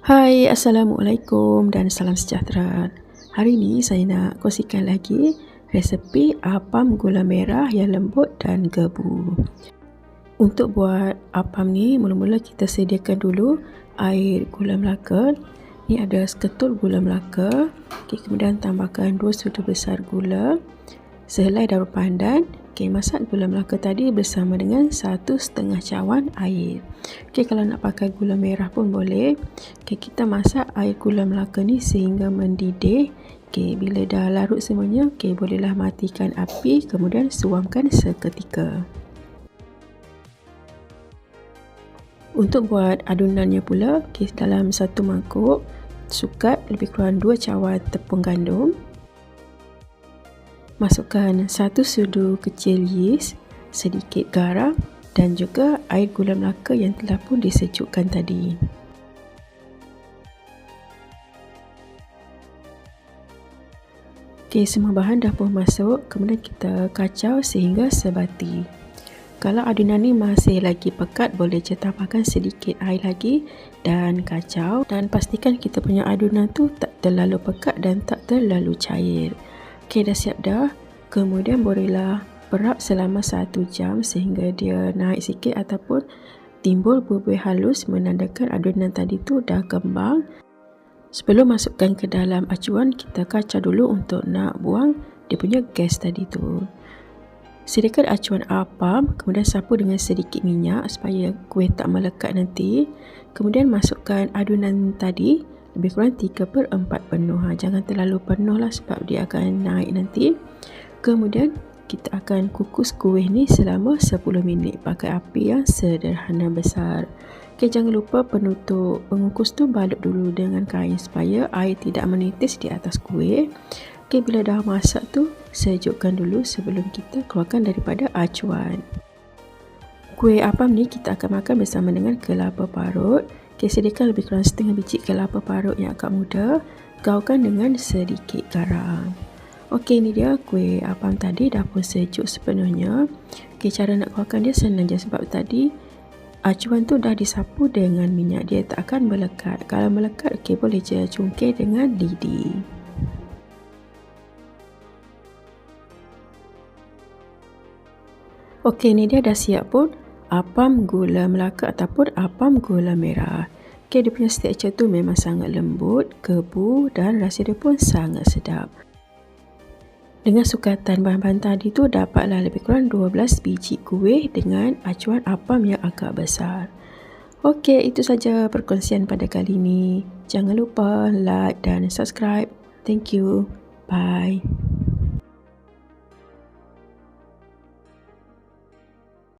Hai, Assalamualaikum dan salam sejahtera. Hari ini saya nak kongsikan lagi resepi apam gula merah yang lembut dan gebu. Untuk buat apam ni, mula-mula kita sediakan dulu air gula Melaka. Ni ada seketul gula Melaka. Kemudian tambahkan 2 sudu besar gula, sehelai daun pandan. Masak gula Melaka tadi bersama dengan 1,5 cawan air. Kalau nak pakai gula merah pun boleh. Kita masak air gula Melaka ni sehingga mendidih. Bila dah larut semuanya, bolehlah matikan api, kemudian suamkan seketika. Untuk buat adunannya pula, dalam satu mangkuk sukat lebih kurang 2 cawan tepung gandum. Masukkan 1 sudu kecil yeast, sedikit garam dan juga air gula Melaka yang telah pun disejukkan tadi. Semua bahan dah pun masuk, kemudian kita kacau sehingga sebati. Kalau adunan ni masih lagi pekat, boleh je tambahkan sedikit air lagi dan kacau, dan pastikan kita punya adunan tu tak terlalu pekat dan tak terlalu cair. Dah siap dah. Kemudian bolehlah perap selama 1 jam sehingga dia naik sikit ataupun timbul buih-buih halus, menandakan adunan tadi tu dah kembang. Sebelum masukkan ke dalam acuan, kita kacau dulu untuk nak buang dia punya gas tadi tu. Sediakan acuan apam, kemudian sapu dengan sedikit minyak supaya kuih tak melekat nanti. Kemudian masukkan adunan tadi lebih kurang 3/4 penuh. Jangan terlalu penuh lah sebab dia akan naik nanti. Kemudian kita akan kukus kuih ni selama 10 minit pakai api yang sederhana besar. Jangan lupa penutup pengukus tu balut dulu dengan kain supaya air tidak menitis di atas kuih. Bila dah masak tu, sejukkan dulu sebelum kita keluarkan daripada acuan. Kuih apam ni kita akan makan bersama dengan kelapa parut. Sediakan lebih kurang setengah biji kelapa parut yang agak muda, gaulkan dengan sedikit garam. Ni dia kuih apam tadi dah pun sejuk sepenuhnya. Cara nak keluarkan dia senang je sebab tadi acuan tu dah disapu dengan minyak, dia tak akan melekat. Kalau melekat, boleh je cungkir dengan lidi. Ni dia dah siap pun apam gula Melaka ataupun apam gula merah. Dia punya tekstur tu memang sangat lembut, gebu dan rasa dia pun sangat sedap. Dengan sukatan bahan-bahan tadi tu, dapatlah lebih kurang 12 biji kuih dengan acuan apam yang agak besar. Itu saja perkongsian pada kali ini. Jangan lupa like dan subscribe. Thank you. Bye.